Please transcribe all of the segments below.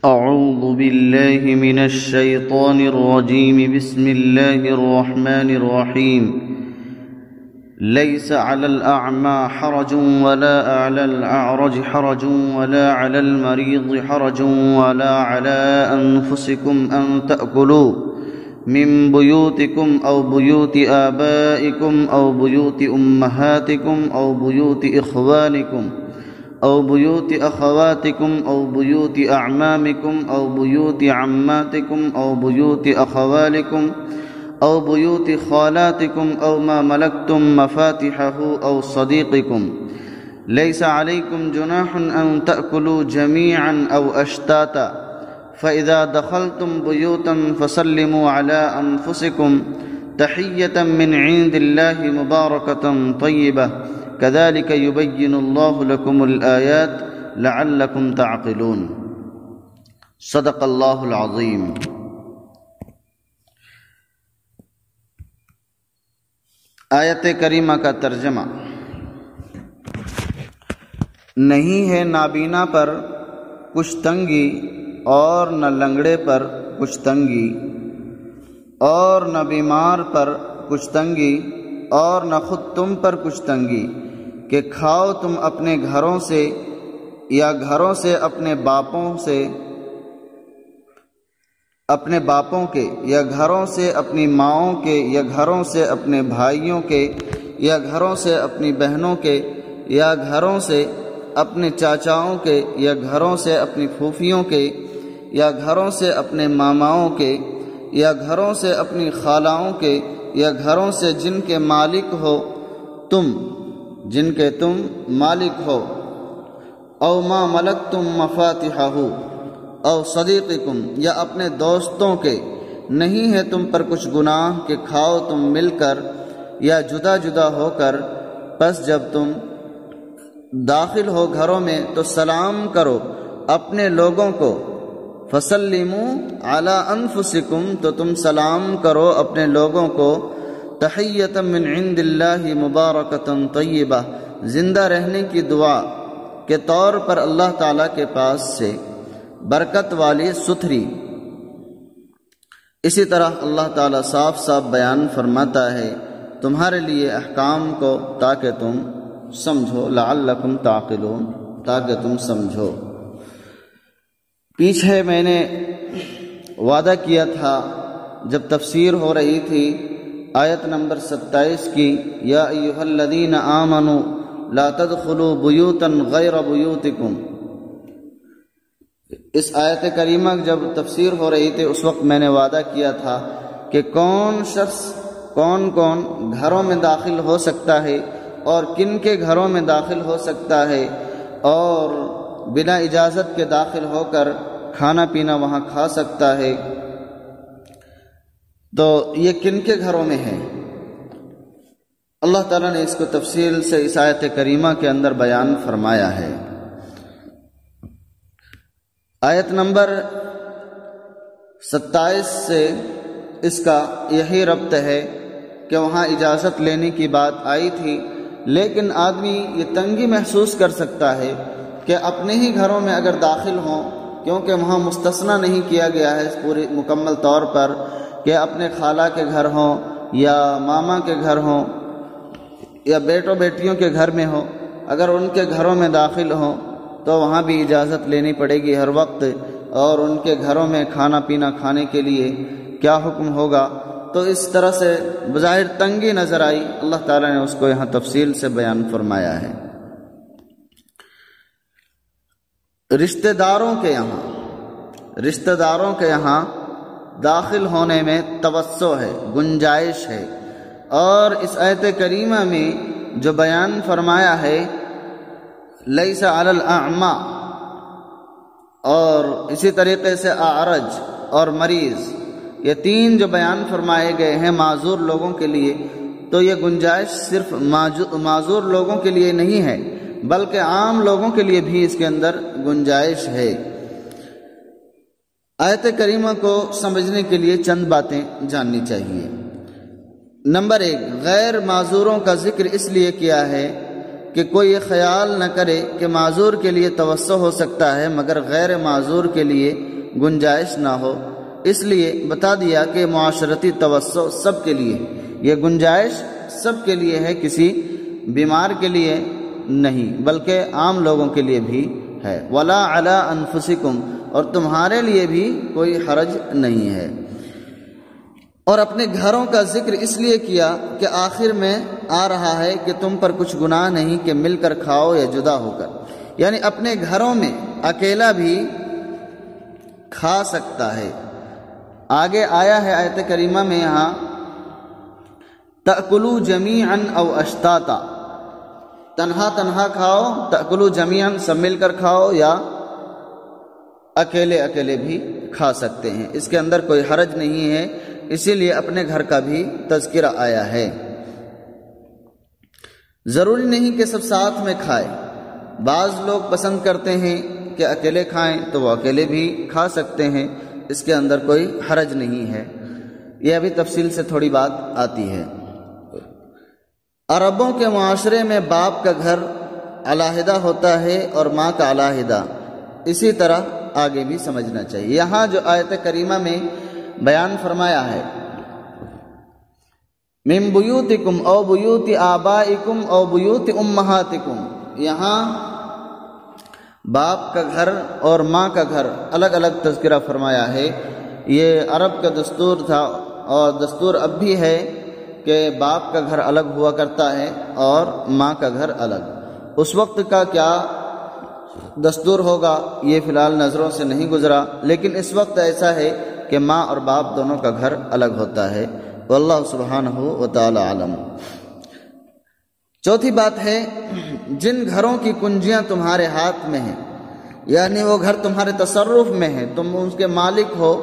أعوذ بالله من الشيطان الرجيم. بسم الله الرحمن الرحيم. ليس على الأعمى حرج ولا على الأعرج حرج ولا على المريض حرج ولا على أنفسكم أن تأكلوا من بيوتكم أو بيوت آبائكم أو بيوت أمهاتكم أو بيوت إخوانكم أو بيوت أخواتكم أو بيوت أعمامكم أو بيوت عماتكم أو بيوت أخوالكم أو بيوت خالاتكم أو ما ملكتم مفاتحه أو صديقكم. ليس عليكم جناح أن تأكلوا جميعا أو أشتاتا، فإذا دخلتم بيوتا فسلموا على أنفسكم تحية من عند الله مباركة طيبة كذلك يبين الله لكم الآيات لعلكم تعقلون. صدق اللہ العظیم. آیت کریمہ کا ترجمہ: نہیں ہے نابینا پر کچھ تنگی اور نہ لنگڑے پر کچھ تنگی اور نہ بیمار پر کچھ تنگی اور نہ خود تم پر کچھ تنگی کہ کھاؤ تم اپنے گھروں سے یا گھروں سے اپنے باپوں کے یا گھروں سے اپنی ماؤں کے یا گھروں سے اپنے بھائیوں کے یا گھروں سے اپنی بہنوں کے یا گھروں سے اپنے چاچاؤں کے یا گھروں سے اپنی پھوپھیوں کے یا گھروں سے اپنے ماماؤں کے یا گھروں سے اپنی خالاؤں کے یا گھروں سے جن کے تم مالک ہو، او ما ملکتم مفاتحہ او صدیقکم، یا اپنے دوستوں کے. نہیں ہے تم پر کچھ گناہ کہ کھاؤ تم مل کر یا جدا جدا ہو کر، پس جب تم داخل ہو گھروں میں تو سلام کرو اپنے لوگوں کو. فسلموا علی انفسکم، تو تم سلام کرو اپنے لوگوں کو. تحیۃ من عند اللہ مبارکۃ طیبہ، زندہ رہنے کی دعا کے طور پر اللہ تعالیٰ کے پاس سے برکت والی ستھری. اسی طرح اللہ تعالیٰ صاف صاف بیان فرماتا ہے تمہارے لیے احکام کو تاکہ تم سمجھو، لعلکم تعقلون، تاکہ تم سمجھو. پیچھے میں نے وعدہ کیا تھا جب تفسیر ہو رہی تھی آیت نمبر 27 کی، یا ایھا الذین آمنوا لا تدخلوا بیوتا غیر بیوتکم. اس آیت کریمہ جب تفسیر ہو رہی تھی اس وقت میں نے وعدہ کیا تھا کہ کون شخص کون گھروں میں داخل ہو سکتا ہے اور کن کے گھروں میں داخل ہو سکتا ہے اور بنا اجازت کے داخل ہو کر کھانا پینا وہاں کھا سکتا ہے. تو یہ کن کے گھروں میں ہے؟ اللہ تعالیٰ نے اس کو تفصیل سے اس آیت کریمہ کے اندر بیان فرمایا ہے. آیت نمبر 27 سے اس کا یہی ربط ہے کہ وہاں اجازت لینے کی بات آئی تھی، لیکن آدمی یہ تنگی محسوس کر سکتا ہے کہ اپنے ہی گھروں میں اگر داخل ہوں، کیونکہ وہاں مستثنیٰ نہیں کیا گیا ہے پوری مکمل طور پر کہ اپنے خالہ کے گھر ہوں یا ماما کے گھر ہوں یا بیٹوں بیٹیوں کے گھر میں ہو، اگر ان کے گھروں میں داخل ہوں تو وہاں بھی اجازت لینی پڑے گی ہر وقت، اور ان کے گھروں میں کھانا پینا کھانے کے لیے کیا حکم ہوگا. تو اس طرح سے بظاہر تنگی نظر آئی، اللہ تعالیٰ نے اس کو یہاں تفصیل سے بیان فرمایا ہے. رشتہ داروں کے یہاں داخل ہونے میں توسع ہے، گنجائش ہے. اور اس آیت کریمہ میں جو بیان فرمایا ہے لیس علی الاعمى، اور اسی طریقے سے اعرج اور مریض، یہ تین جو بیان فرمائے گئے ہیں معذور لوگوں کے لیے، تو یہ گنجائش صرف معذور لوگوں کے لیے نہیں ہے بلکہ عام لوگوں کے لیے بھی اس کے اندر گنجائش ہے. آیت کریمہ کو سمجھنے کے لیے چند باتیں جاننی چاہیے. نمبر 1، غیر معذوروں کا ذکر اس لیے کیا ہے کہ کوئی یہ خیال نہ کرے کہ معذور کے لیے توسع ہو سکتا ہے مگر غیر معذور کے لیے گنجائش نہ ہو، اس لیے بتا دیا کہ معاشرتی توسع سب کے لیے، یہ گنجائش سب کے لیے ہے، کسی بیمار کے لیے نہیں بلکہ عام لوگوں کے لیے بھی ہے۔ وَلَا عَلَىٰ أَنفُسِكُمْ، اور تمہارے لیے بھی کوئی حرج نہیں ہے۔ اور اپنے گھروں کا ذکر اس لیے کیا کہ آخر میں آ رہا ہے کہ تم پر کچھ گناہ نہیں کہ مل کر کھاؤ یا جدا ہو کر، یعنی اپنے گھروں میں اکیلا بھی کھا سکتا ہے۔ آگے آیا ہے آیت کریمہ میں یہاں تأکلوا جمیعا او اشتاتا، تنہا تنہا کھاؤ، تأکلوا جمیعا سب مل کر کھاؤ، یا اکیلے اکیلے بھی کھا سکتے ہیں، اس کے اندر کوئی حرج نہیں ہے، اسی لیے اپنے گھر کا بھی تذکرہ آیا ہے۔ ضروری نہیں کہ سب ساتھ میں کھائے، بعض لوگ پسند کرتے ہیں کہ اکیلے کھائیں تو وہ اکیلے بھی کھا سکتے ہیں، اس کے اندر کوئی حرج نہیں ہے، یہ ابھی تفصیل سے تھوڑی بات آتی ہے۔ عربوں کے معاشرے میں باپ کا گھر علیحدہ ہوتا ہے اور ماں کا علیحدہ، اسی طرح آگے بھی سمجھنا چاہیے۔ یہاں جو آیت کریمہ میں بیان فرمایا ہے من بیوتکم او بیوت آبائکم او بیوت امہاتکم، یہاں باپ کا گھر اور ماں کا گھر الگ الگ تذکرہ فرمایا ہے۔ یہ عرب کا دستور تھا اور دستور اب بھی ہے کہ باپ کا گھر الگ ہوا کرتا ہے اور ماں کا گھر الگ۔ اس وقت کا کیا دستور ہوگا یہ فی الحال نظروں سے نہیں گزرا، لیکن اس وقت ایسا ہے کہ ماں اور باپ دونوں کا گھر الگ ہوتا ہے، واللہ سبحانہ و تعالی عالم۔ چوتھی بات ہے جن گھروں کی کنجیاں تمہارے ہاتھ میں ہیں، یعنی وہ گھر تمہارے تصرف میں ہے، تم اس کے مالک ہو،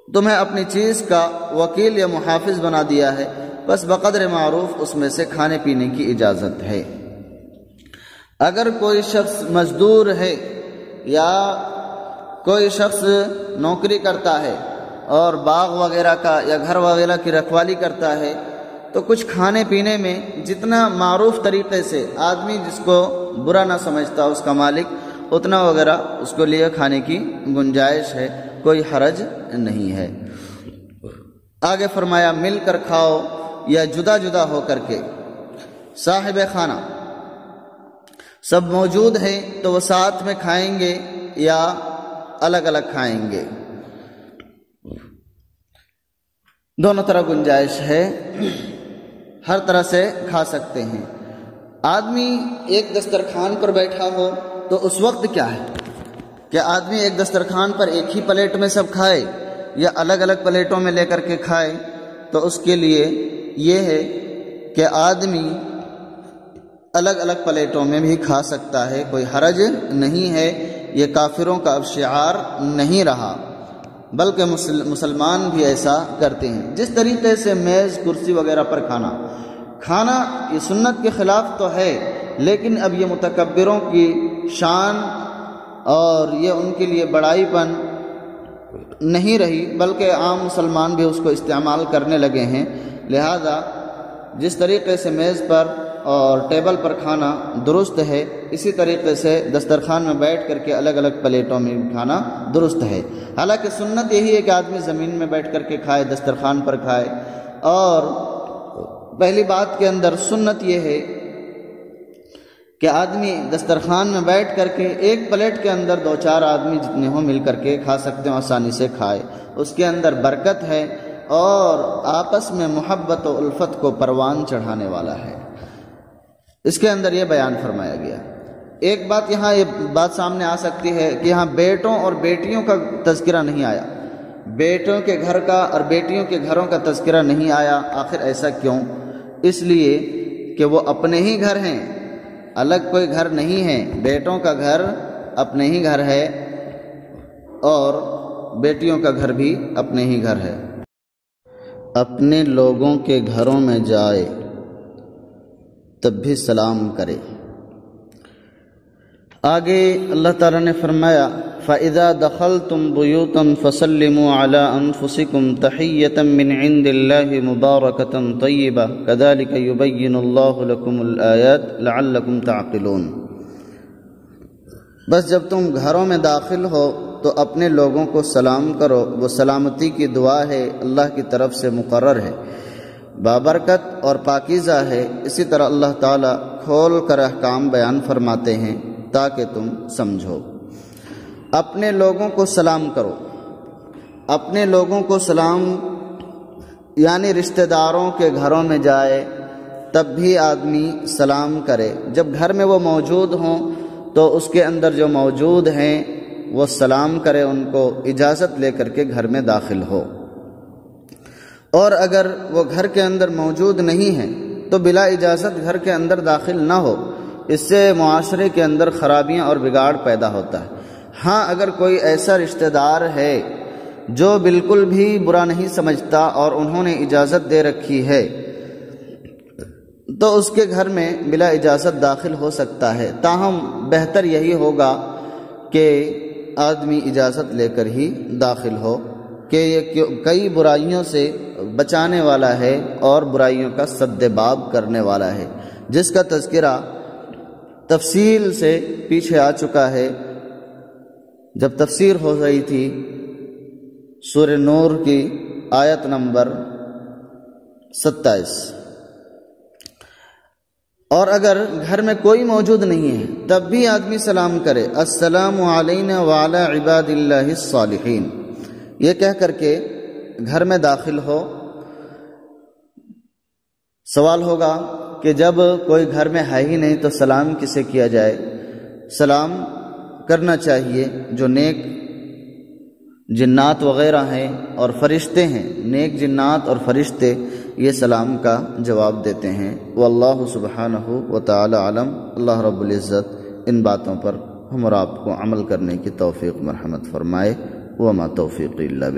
تمہیں اپنی چیز کا وکیل یا محافظ بنا دیا ہے، بس بقدر معروف اس میں سے کھانے پینے کی اجازت ہے۔ اگر کوئی شخص مزدور ہے یا کوئی شخص نوکری کرتا ہے اور باغ وغیرہ کا یا گھر وغیرہ کی رکھوالی کرتا ہے تو کچھ کھانے پینے میں جتنا معروف طریقے سے آدمی جس کو برا نہ سمجھتا اس کا مالک، اتنا وغیرہ اس کو لیے کھانے کی گنجائش ہے، کوئی حرج نہیں ہے۔ آگے فرمایا مل کر کھاؤ یا جدا جدا ہو کر کے۔ صاحب خانہ سب موجود ہیں تو وہ ساتھ میں کھائیں گے یا الگ الگ کھائیں گے، دونوں طرح گنجائش ہے، ہر طرح سے کھا سکتے ہیں۔ آدمی ایک دسترخوان پر بیٹھا ہو تو اس وقت کیا ہے کہ آدمی ایک دسترخوان پر ایک ہی پلیٹ میں سب کھائے یا الگ الگ پلیٹوں میں لے کر کے کھائے، تو اس کے لیے یہ ہے کہ آدمی الگ الگ پلیٹوں میں بھی کھا سکتا ہے، کوئی حرج نہیں ہے، یہ کافروں کا اب شعار نہیں رہا، بلکہ مسلمان بھی ایسا کرتے ہیں۔ جس طریقے سے میز کرسی وغیرہ پر کھانا یہ سنت کے خلاف تو ہے، لیکن اب یہ متکبروں کی شان اور یہ ان کے لیے بڑائی پن نہیں رہی، بلکہ عام مسلمان بھی اس کو استعمال کرنے لگے ہیں۔ لہذا جس طریقے سے میز پر اور ٹیبل پر کھانا درست ہے، اسی طریقے سے دسترخوان میں بیٹھ کر کے الگ الگ پلیٹوں میں کھانا درست ہے۔ حالانکہ سنت یہی ہے کہ آدمی زمین میں بیٹھ کر کے کھائے، دسترخوان پر کھائے، اور پہلی بات کے اندر سنت یہ ہے کہ آدمی دسترخوان میں بیٹھ کر کے ایک پلیٹ کے اندر دو چار آدمی جتنے ہوں مل کر کے کھا سکتے ہیں، آسانی سے کھائے، اس کے اندر برکت ہے اور آپس میں محبت و الفت کو پروان چڑھانے والا ہے۔ اس کے اندر یہ بیان فرمایا گیا۔ ایک بات یہاں یہ بات سامنے آ سکتی ہے کہ یہاں بیٹوں اور بیٹیوں کا تذکرہ نہیں آیا، بیٹوں کے گھر کا اور بیٹیوں کے گھروں کا تذکرہ نہیں آیا، آخر ایسا کیوں؟ اس لیے کہ وہ اپنے ہی گھر ہیں، الگ کوئی گھر نہیں ہے، بیٹوں کا گھر اپنے ہی گھر ہے اور بیٹیوں کا گھر بھی اپنے ہی گھر ہے۔ اپنے لوگوں کے گھروں میں جائے تب بھی سلام کرے۔ آگے اللہ تعالیٰ نے فرمایا فَإِذَا دَخَلْتُمْ بُيُوتًا فَسَلِّمُوا عَلَىٰ أَنفُسِكُمْ تَحِيَّةً مِّنْ عِندِ اللَّهِ مُبَارَكَةً طَيِّبَةً كَذَٰلِكَ يُبَيِّنُ اللَّهُ لَكُمُ الْآيَاتِ لَعَلَّكُمْ تَعْقِلُونَ۔ بس جب تم گھروں میں داخل ہو تو اپنے لوگوں کو سلام کرو، وہ سلامتی کی دعا ہے، اللہ کی طرف سے مقرر ہے، بابرکت اور پاکیزہ ہے۔ اسی طرح اللہ تعالیٰ کھول کر احکام بیان فرماتے ہیں تاکہ تم سمجھو۔ اپنے لوگوں کو سلام کرو، اپنے لوگوں کو سلام یعنی رشتہ داروں کے گھروں میں جائے تب بھی آدمی سلام کرے۔ جب گھر میں وہ موجود ہوں تو اس کے اندر جو موجود ہیں وہ سلام کرے، ان کو اجازت لے کر کے گھر میں داخل ہو۔ اور اگر وہ گھر کے اندر موجود نہیں ہیں تو بلا اجازت گھر کے اندر داخل نہ ہو، اس سے معاشرے کے اندر خرابیاں اور بگاڑ پیدا ہوتا ہے۔ ہاں اگر کوئی ایسا رشتہ دار ہے جو بالکل بھی برا نہیں سمجھتا اور انہوں نے اجازت دے رکھی ہے تو اس کے گھر میں بلا اجازت داخل ہو سکتا ہے، تاہم بہتر یہی ہوگا کہ آدمی اجازت لے کر ہی داخل ہو کہ یہ کئی برائیوں سے بچانے والا ہے اور برائیوں کا سد باب کرنے والا ہے، جس کا تذکرہ تفصیل سے پیچھے آ چکا ہے جب تفسیر ہو رہی تھی سورہ نور کی آیت نمبر 27۔ اور اگر گھر میں کوئی موجود نہیں ہے تب بھی آدمی سلام کرے، السلام علینا وعلی عباد اللہ الصالحین، یہ کہہ کر کے گھر میں داخل ہو۔ سوال ہوگا کہ جب کوئی گھر میں ہے ہی نہیں تو سلام کسے کیا جائے؟ سلام کرنا چاہیے جو نیک جنات وغیرہ ہیں اور فرشتے ہیں، نیک جنات اور فرشتے یہ سلام کا جواب دیتے ہیں۔ واللہ سبحانہ وتعالی علم۔ اللہ رب العزت ان باتوں پر ہم اور آپ کو عمل کرنے کی توفیق مرحمت فرمائے۔ وما توفیقی الا باللہ۔